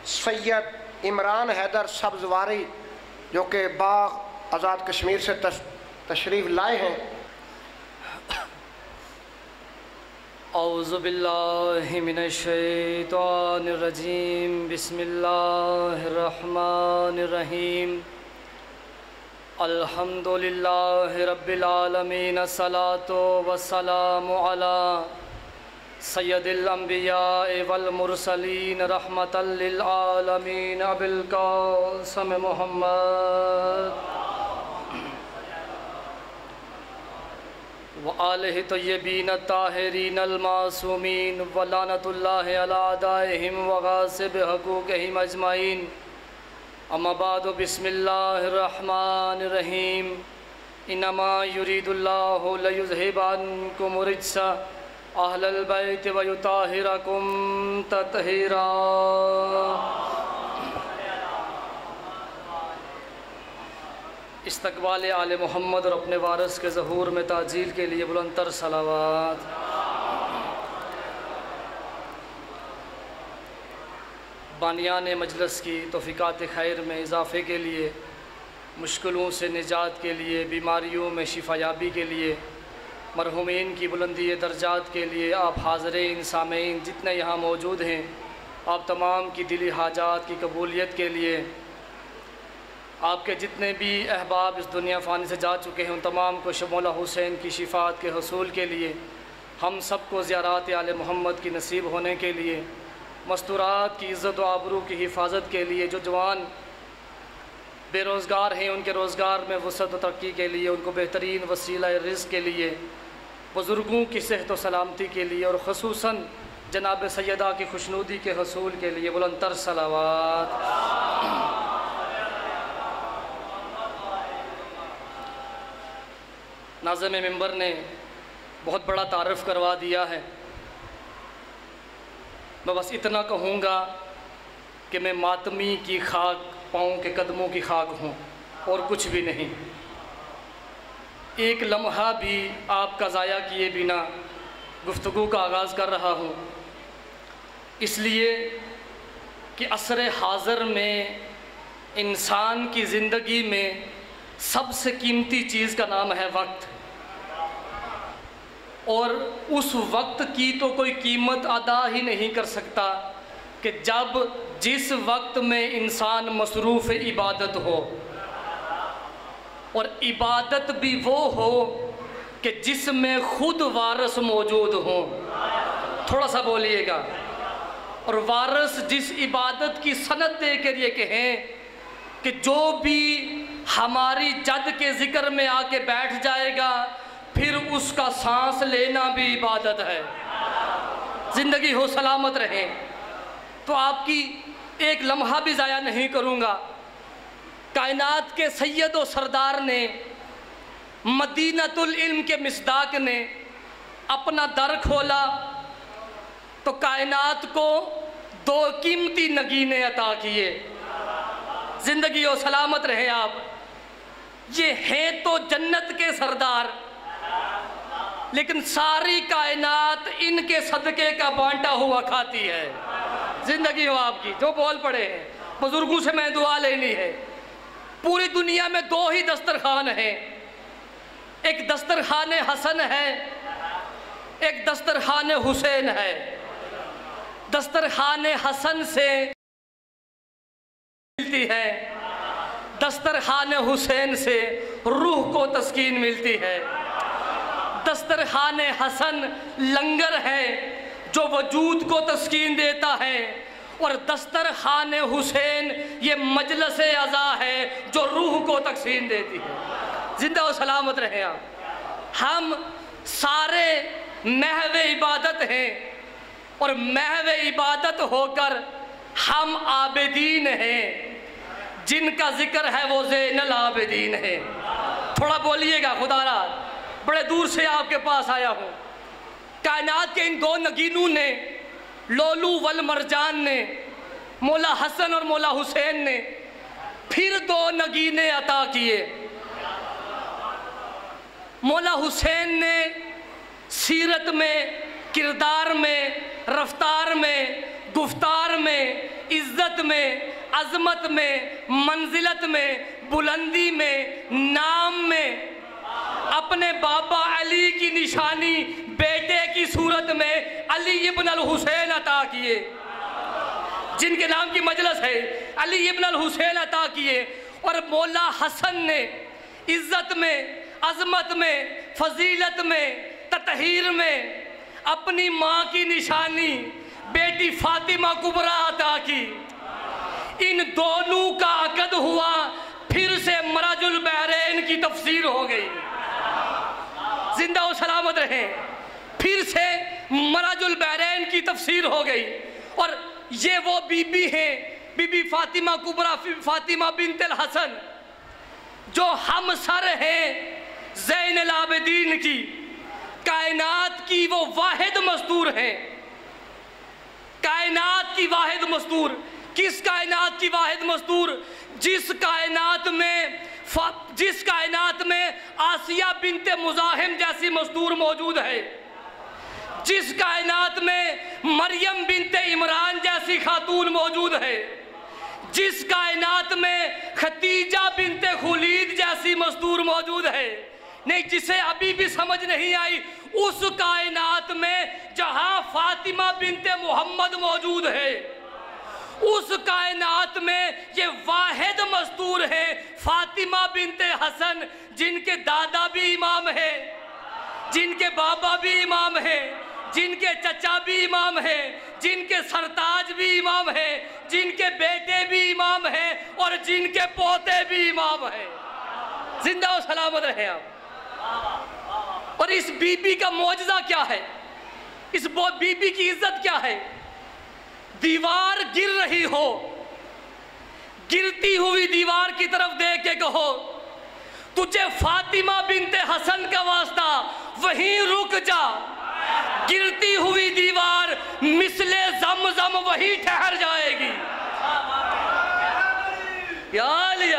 سید عمران حیدر سبزواری جو کہ باغ آزاد کشمیر سے تشریف لائے ہیں۔ اعوذ باللہ من الشیطان الرجیم، بسم اللہ الرحمن الرحیم۔ الحمد للہ رب العالمین، الصلاۃ والسلام علی سید الانبیاء والمرسلین، رحمۃ للعالمین، ابی القاسم محمد وآلہ طیبین الطاہرین المعصومین، ولعنۃ اللہ علی اعدائہم وغاصب حقوقہم اجمعین۔ اما بعد، بسم اللہ الرحمن الرحیم۔ انما یرید اللہ لیذہب عنکم الرجس اہل البیت ویطہرکم تطہیرا۔ استقبال آل محمد اور اپنے وارث کے ظہور میں تعجیل کے لیے بلند تر صلوات۔ بانیان مجلس کی توفیقات خیر میں اضافے کے لیے، مشکلوں سے نجات کے لیے، بیماریوں میں شفا یابی کے لیے، مرحومین کی بلندی درجات کے لیے، آپ حاضرین سامعین جتنے یہاں موجود ہیں، آپ تمام کی دلی حاجات کی قبولیت کے لیے، آپ کے جتنے بھی احباب اس دنیا فانی سے جا چکے ہیں ان تمام کو مولا حسین کی شفاعت کے حصول کے لیے، ہم سب کو زیارات آل محمد کی نصیب ہونے کے لیے، مستورات کی عزت و آبرو کی حفاظت کے لیے، جو جوان بے روزگار ہیں ان کے روزگار میں وسعت و ترقی کے لیے، ان کو بہترین وسیلہ رزق کے لیے، بزرگوں کی صحت و سلامتی کے لیے، اور خصوصاً جناب سیدہ کی خوشنودی کے حصول کے لیے بلند تر صلوات۔ ناظم منبر نے بہت بڑا تعارف کروا دیا ہے، میں بس اتنا کہوں گا کہ میں ماتمی کی خاک، پاؤں کے قدموں کی خاک ہوں اور کچھ بھی نہیں۔ ایک لمحہ بھی آپ کا ضائع کیے بنا گفتگو کا آغاز کر رہا ہوں، اس لیے کہ عصر حاضر میں انسان کی زندگی میں سب سے قیمتی چیز کا نام ہے وقت، اور اس وقت کی تو کوئی قیمت ادا ہی نہیں کر سکتا کہ جب جس وقت میں انسان مصروف عبادت ہو، اور عبادت بھی وہ ہو کہ جس میں خود وارث موجود ہوں۔ تھوڑا سا بولیے گا۔ اور وارث جس عبادت کی سند دے کر یہ کہیں کہ جو بھی ہماری جد کے ذکر میں آ کے بیٹھ جائے گا پھر اس کا سانس لینا بھی عبادت ہے، زندگی ہو سلامت رہے۔ تو آپ کی ایک لمحہ بھی ضائع نہیں کروں گا۔ کائنات کے سید و سردار نے، مدینۃ العلم کے مصداق نے اپنا در کھولا تو کائنات کو دو قیمتی نگینے عطا کیے۔ زندگی و سلامت رہے آپ۔ یہ ہیں تو جنت کے سردار، لیکن ساری کائنات ان کے صدقے کا بانٹا ہوا کھاتی ہے۔ زندگی ہو آپ کی، جو بول پڑے ہیں، بزرگوں سے میں دعا لینی ہے۔ پوری دنیا میں دو ہی دسترخوان ہیں، ایک دسترخوان حسن ہے، ایک دسترخوان حسین ہے۔ دسترخوان حسن سے ملتی ہے، دسترخوان حسین سے روح کو تسکین ملتی ہے۔ دسترخوان حسن لنگر ہے جو وجود کو تسکین دیتا ہے، اور دسترخوان حسین یہ مجلس عزا ہے جو روح کو تسکین دیتی ہے۔ زندہ و سلامت رہیں آپ۔ ہم سارے محو عبادت ہیں، اور محو عبادت ہو کر ہم عابدین ہیں، جن کا ذکر ہے وہ زین العابدین ہے۔ تھوڑا بولیے گا خدا را، بڑے دور سے آپ کے پاس آیا ہوں۔ کائنات کے ان دو نگینوں نے، لولو والمرجان نے، مولا حسن اور مولا حسین نے پھر دو نگینے عطا کیے۔ مولا حسین نے سیرت میں، کردار میں، رفتار میں، گفتار میں عزت میں، عظمت میں، منزلت میں، بلندی میں، نام میں اپنے بابا علی کی نشانی بیٹے کی صورت میں علی ابن الحسین عطا کیے، جن کے نام کی مجلس ہے، علی ابن الحسین عطا کیے۔ اور مولا حسن نے عزت میں، عظمت میں، فضیلت میں، تطہیر میں اپنی ماں کی نشانی بیٹی فاطمہ کبریٰ عطا کی۔ ان دونوں کا عقد ہوا، پھر سے مرج البحرین کی تفسیر ہو گئی۔ زندہ و سلامت رہیں۔ پھر سے مرج البحرین کی تفسیر ہو گئی۔ اور یہ وہ بی بی ہیں، بی بی فاطمہ کبریٰ، فاطمہ بنت الحسن، جو ہم سر ہیں زین العابدین کی، کائنات کی وہ واحد مستور ہیں۔ کائنات کی واحد مستور۔ کس کائنات کی واحد مستور؟ جس کائنات میں آسیہ بنت مزاحم جیسی مستور موجود ہے، جس کائنات میں مریم بنت عمران جیسی خاتون موجود ہے، جس کائنات میں خدیجہ بنت خولید جیسی مستور موجود ہے، نہیں جسے ابھی بھی سمجھ نہیں آئی، اس کائنات میں جہاں فاطمہ بنت محمد موجود ہے، اس کائنات میں یہ واحد مستور ہے فاطمہ بنت حسن، جن کے دادا بھی امام ہیں، جن کے بابا بھی امام ہیں، جن کے چچا بھی امام ہیں، جن کے سرتاج بھی امام ہیں، جن کے بیٹے بھی امام ہیں، اور جن کے پوتے بھی امام ہیں۔ زندہ و سلامت رہے آپ۔ اور اس بی بی کا معجزہ کیا ہے؟ اس بی بی کی عزت کیا ہے؟ دیوار گر رہی ہو، گرتی ہوئی دیوار کی طرف دیکھ کے کہو تجھے فاطمہ بنت حسن کا واسطہ وہیں رک جا، گرتی ہوئی دیوار مثل زمزم وہی ٹھہر جائے گی۔ یا علی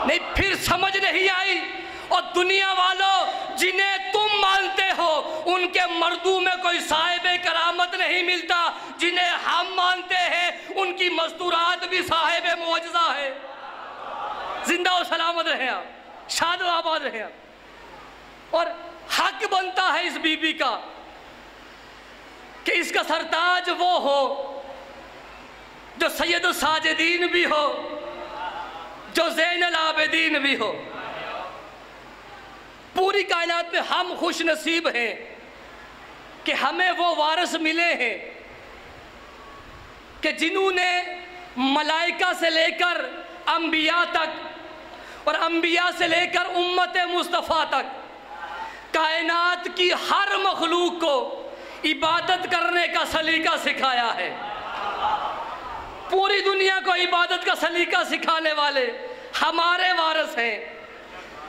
نہیں، پھر سمجھ نہیں آئی؟ اور دنیا والوں جنہیں تم مانتے ہو ان کے مردوں میں کوئی صاحب کرامت نہیں ملتا، جنہیں ہم مانتے ہیں ان کی مستورات بھی صاحب معجزہ ہے۔ زندہ و سلامت رہیں آپ، شاد و آباد رہیں آپ۔ اور حق بنتا ہے اس بی بی کا کہ اس کا سرتاج وہ ہو جو سید الساجدین بھی ہو، جو زین العابدین بھی ہو۔ پوری کائنات میں ہم خوش نصیب ہیں کہ ہمیں وہ وارث ملے ہیں کہ جنہوں نے ملائکہ سے لے کر انبیاء تک اور انبیاء سے لے کر امت مصطفیٰ تک کائنات کی ہر مخلوق کو عبادت کرنے کا سلیقہ سکھایا ہے۔ پوری دنیا کو عبادت کا سلیقہ سکھانے والے ہمارے وارث ہیں،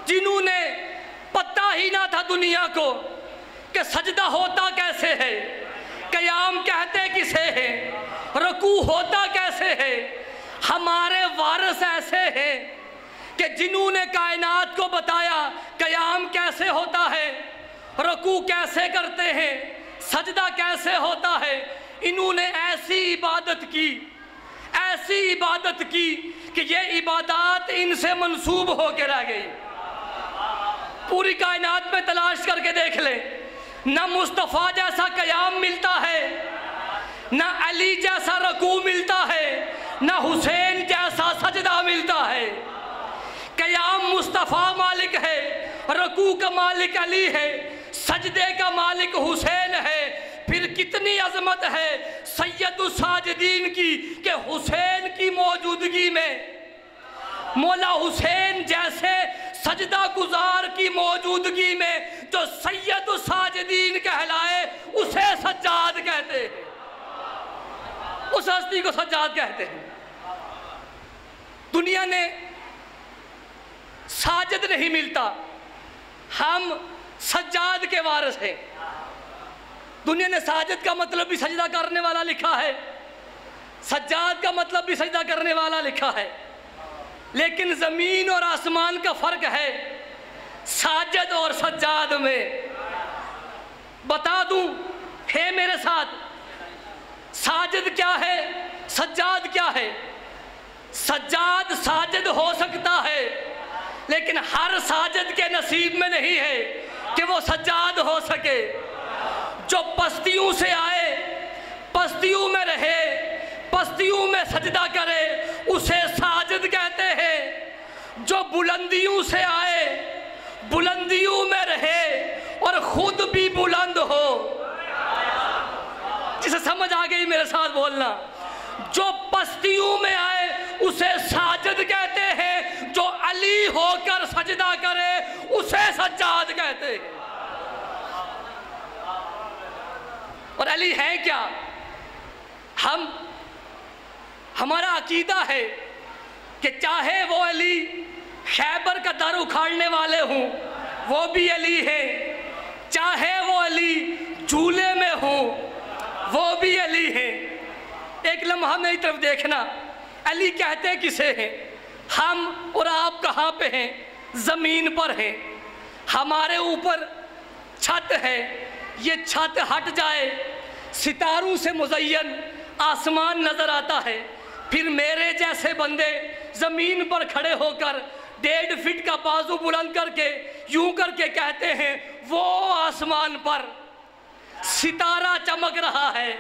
جنہوں نے پتہ ہی نہ تھا دنیا کو کہ سجدہ ہوتا کیسے ہے، قیام کہتے کسے ہیں، رکوع ہوتا کیسے ہے۔ ہمارے وارث ایسے ہیں کہ جنہوں نے کائنات کو بتایا قیام کیسے ہوتا ہے، رکوع کیسے کرتے ہیں، سجدہ کیسے ہوتا ہے۔ انہوں نے ایسی عبادت کی کہ یہ عبادات ان سے منسوب ہو کے رہ گئی۔ پوری کائنات میں تلاش کر کے دیکھ لیں، نہ مصطفیٰ جیسا قیام ملتا ہے، نہ علی جیسا رکوع ملتا ہے، نہ حسین جیسا سجدہ ملتا ہے۔ قیام مصطفیٰ مالک ہے، رکوع کا مالک علی ہے، سجدے کا مالک حسین ہے۔ پھر کتنی عظمت ہے سید الساجدین کی کہ حسین کی موجودگی میں، مولا حسین جیسے سجدہ گزار کی موجودگی میں جو سید الساجدین کہلائے اسے سجاد کہتے ہیں، اس ہستی کو سجاد کہتے ہیں۔ دنیا نے ساجد نہیں ملتا، ہم سجاد کے وارث ہیں۔ دنیا نے ساجد کا مطلب بھی سجدہ کرنے والا لکھا ہے، سجاد کا مطلب بھی سجدہ کرنے والا لکھا ہے، لیکن زمین اور آسمان کا فرق ہے ساجد اور سجاد میں۔ بتا دوں، ہے میرے ساتھ، ساجد کیا ہے؟ سجاد کیا ہے؟ سجاد ساجد ہو سکتا ہے، لیکن ہر ساجد کے نصیب میں نہیں ہے کہ وہ سجاد ہو سکے۔ جو پستیوں سے آئے، پستیوں میں رہے، پستیوں میں سجدہ کرے، اسے ساجد کہتے ہیں۔ جو بلندیوں سے آئے، بلندیوں میں رہے اور خود بھی بلند ہو، جسے سمجھ آ گئی میرے ساتھ بولنا، جو پستیوں میں آئے اسے ساجد کہتے ہیں، جو علی ہو کر سجدہ کرے اسے سجاد کہتے ہیں۔ اور علی ہے کیا؟ ہمارا عقیدہ ہے کہ چاہے وہ علی خیبر کا در اکھاڑنے والے ہوں، وہ بھی علی ہے، چاہے وہ علی جھولے میں ہوں، وہ بھی علی ہے۔ ایک لمحہ میری طرف دیکھنا، علی کہتے کسے ہیں؟ ہم اور آپ کہاں پہ ہیں؟ زمین پر ہیں۔ ہمارے اوپر چھت ہے، یہ چھت ہٹ جائے، ستاروں سے مزین آسمان نظر آتا ہے، پھر میرے جیسے بندے زمین پر کھڑے ہو کر 1.5 فٹ کا بازو بلند کر کے یوں کر کے کہتے ہیں وہ آسمان پر ستارہ چمک رہا ہے،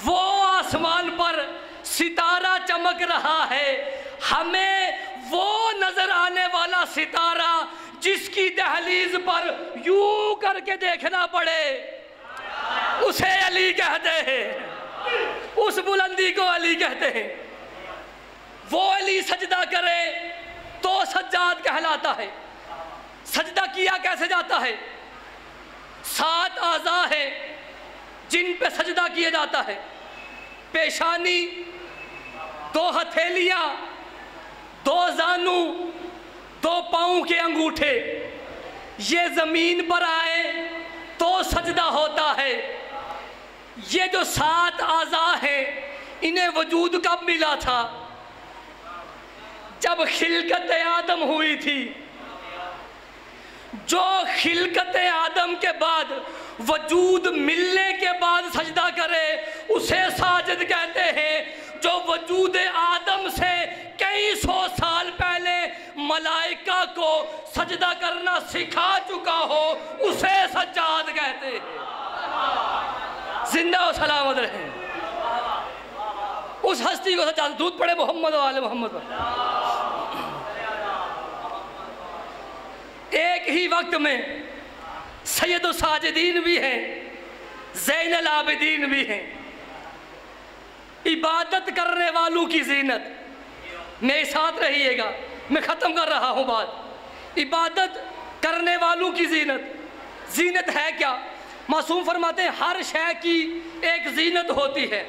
وہ آسمان پر ستارہ چمک رہا ہے۔ ہمیں وہ نظر آنے والا ستارہ جس کی دہلیز پر یوں کر کے دیکھنا پڑے اسے علی کہتے ہیں، اس بلندی کو علی کہتے ہیں۔ وہ علی سجدہ کرے تو سجاد کہلاتا ہے۔ سجدہ کیا کیسے جاتا ہے؟ 7 اعضاء ہیں جن پہ سجدہ کیا جاتا ہے، پیشانی، 2 ہتھیلیاں، 2 زانو، 2 پاؤں کے انگوٹھے، یہ زمین پر آئے تو سجدہ ہوتا ہے۔ یہ جو 7 اعضاء ہیں انہیں وجود کب ملا تھا؟ جب خلقت آدم ہوئی تھی۔ جو خلقت آدم کے بعد وجود ملنے کے بعد سجدہ کرے اسے ساجد کہتے ہیں۔ جو وجود آدم سے کئی 100 سال پہلے ملائکہ کو سجدہ کرنا سکھا چکا ہو اسے سجاد کہتے ہیں۔ زندہ و سلامت رہیں۔ اس ہستی کو سجاد، دودھ پڑے محمد و آل محمد پر۔ ایک ہی وقت میں سید الساجدین بھی ہیں، زین العابدین بھی ہیں۔ عبادت کرنے والوں کی زینت، میرے ساتھ رہیے گا، میں ختم کر رہا ہوں بات۔ عبادت کرنے والوں کی زینت، زینت ہے کیا؟ معصوم فرماتے ہیں ہر شے کی ایک زینت ہوتی ہے۔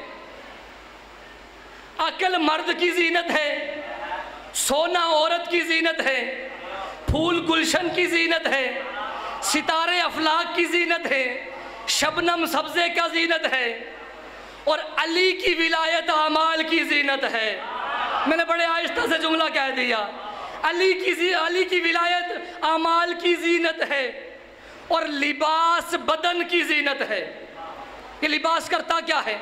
عقل مرد کی زینت ہے، سونا عورت کی زینت ہے، پھول گلشن کی زینت ہے، ستارے افلاک کی زینت ہے، شبنم سبزے کا زینت ہے، اور علی کی ولایت اعمال کی زینت ہے۔ میں نے بڑے آہستہ سے جملہ کہہ دیا۔ علی کی ولایت اعمال کی زینت ہے، اور لباس بدن کی زینت ہے۔ یہ لباس کرتا کیا ہے؟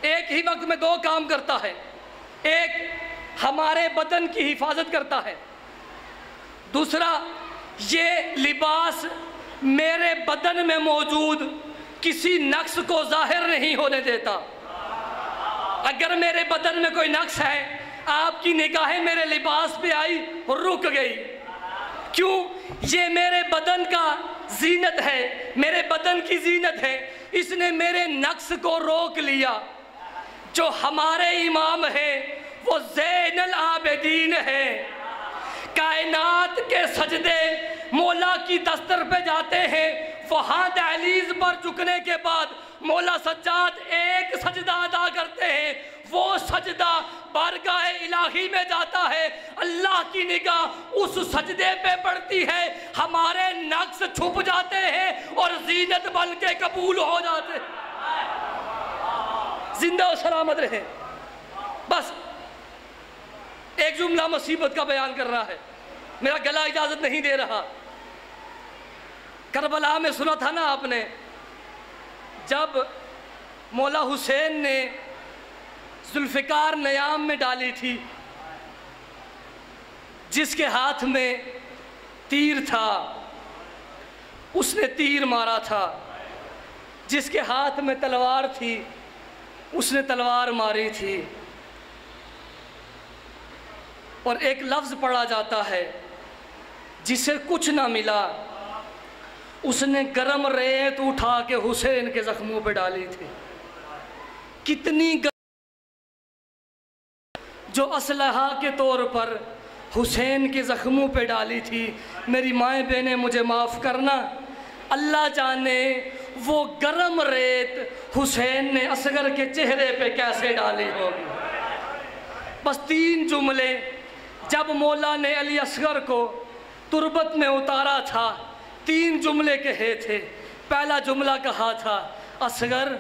ایک ہی وقت میں 2 کام کرتا ہے۔ ایک ہمارے بدن کی حفاظت کرتا ہے، دوسرا یہ لباس میرے بدن میں موجود کسی نقص کو ظاہر نہیں ہونے دیتا۔ اگر میرے بدن میں کوئی نقص ہے، آپ کی نگاہیں میرے لباس پہ آئی اور رک گئی، کیوں؟ یہ میرے بدن کا زینت ہے، میرے بدن کی زینت ہے، اس نے میرے نقص کو روک لیا۔ جو ہمارے امام ہیں وہ زین العابدین ہیں۔ کائنات کے سجدے مولا کی دستر پہ جاتے ہیں، وہاں دہلیز پر جھکنے کے بعد مولا سجاد ایک سجدہ ادا کرتے ہیں، وہ سجدہ بارگاہ الہی میں جاتا ہے، اللہ کی نگاہ اس سجدے پہ پڑتی ہے، ہمارے نقص چھپ جاتے ہیں اور زینت بن کے قبول ہو جاتے ہیں۔ زندہ و سلامت رہے۔ بس ایک جملہ مصیبت کا بیان کر رہا ہے، میرا گلا اجازت نہیں دے رہا۔ کربلا میں سنا تھا نا آپ نے، جب مولا حسین نے ذوالفقار نیام میں ڈالی تھی، جس کے ہاتھ میں تیر تھا اس نے تیر مارا تھا، جس کے ہاتھ میں تلوار تھی اس نے تلوار ماری تھی۔ اور ایک لفظ پڑھا جاتا ہے، جسے کچھ نہ ملا اس نے گرم ریت اٹھا کے حسین کے زخموں پہ ڈالی تھی۔ کتنی جو اسلحہ کے طور پر حسین کے زخموں پہ ڈالی تھی۔ میری مائیں بہنیں مجھے معاف کرنا، اللہ جانے وہ گرم ریت حسین نے اصغر کے چہرے پہ کیسے ڈالی ہوگی۔ بس 3 جملے جب مولا نے علی اصغر کو تربت میں اتارا تھا، 3 جملے کہے تھے۔ پہلا جملہ کہا تھا، اصغر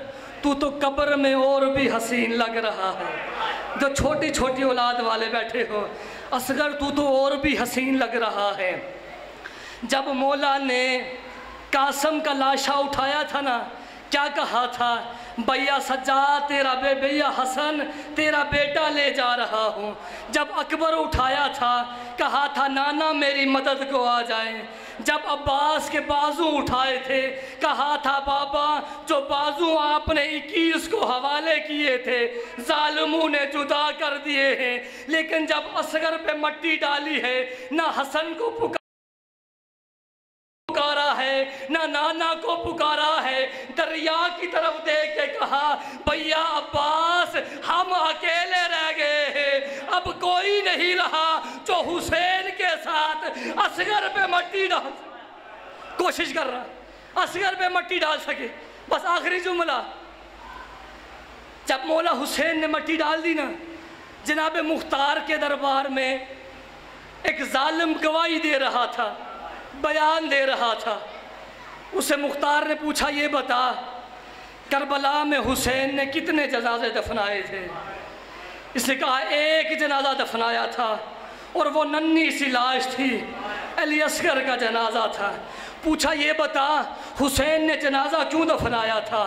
تو قبر میں اور بھی حسین لگ رہا ہے۔ جو چھوٹی چھوٹی اولاد والے بیٹھے ہو، اصغر تو اور بھی حسین لگ رہا ہے۔ جب مولا نے قاسم کا لاشا اٹھایا تھا نا، کیا کہا تھا؟ بھیا سجاد تیرا بھیا حسن تیرا بیٹا لے جا رہا ہوں۔ جب اکبر اٹھایا تھا کہا تھا نانا میری مدد کو آ جائیں۔ جب عباس کے بازو اٹھائے تھے کہا تھا بابا جو بازو آپ نے 21 کو حوالے کیے تھے ظالموں نے جدا کر دیے ہیں۔ لیکن جب اصغر پہ مٹی ڈالی ہے، نہ حسن کو پکارا ہے نہ نانا کو پکارا ہے، دریا کی طرف دیکھ کے کہا بھیا عباس ہم اکیلے رہ گئے ہیں، اب کوئی نہیں رہا جو حسین کے ساتھ اصغر پہ مٹی ڈال سکے۔ کوشش کر رہا اصغر پہ مٹی ڈال سکے۔ بس آخری جملہ، جب مولا حسین نے مٹی ڈال دی نا، جناب مختار کے دربار میں ایک ظالم گواہی دے رہا تھا، بیان دے رہا تھا۔ اسے مختار نے پوچھا یہ بتا کربلا میں حسین نے کتنے جنازے دفنائے تھے؟ اس نے کہا 1 جنازہ دفنایا تھا، اور وہ ننھی سی لاش تھی، علی اصغر کا جنازہ تھا۔ پوچھا یہ بتا حسین نے جنازہ کیوں دفنایا تھا؟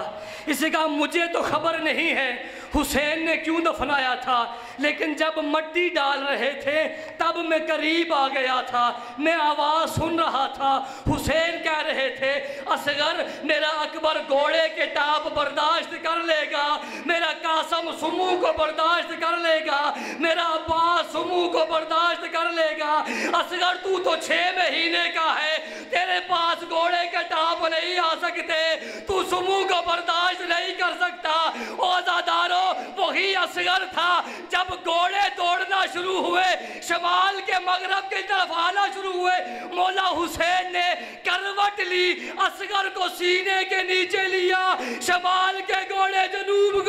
اس نے کہا مجھے تو خبر نہیں ہے حسین نے کیوں دفنایا تھا، لیکن جب مٹی ڈال رہے تھے تب میں قریب آ گیا تھا، میں آواز سن رہا تھا، حسین کہہ رہے تھے اصغر میرا اکبر گھوڑے کے ٹاپ برداشت کر لے گا، میرا قاسم سمو کو برداشت کر لے گا، میرا عباس سمو کو برداشت کر لے گا، اصغر تو 6 مہینے کا ہے، تیرے پاس گھوڑے کے ٹاپ نہیں آ سکتے، تو سمو کو برداشت نہیں کر سکتا۔ اوزادارو وہی اصغر تھا جب گھوڑے دوڑنا شروع ہوئے، شمال کے مغرب کی طرف آنا شروع ہوئے، مولا حسین نے کروٹ لی، اصغر کو سینے کے نیچے لیا، شمال کے گھوڑے جنوب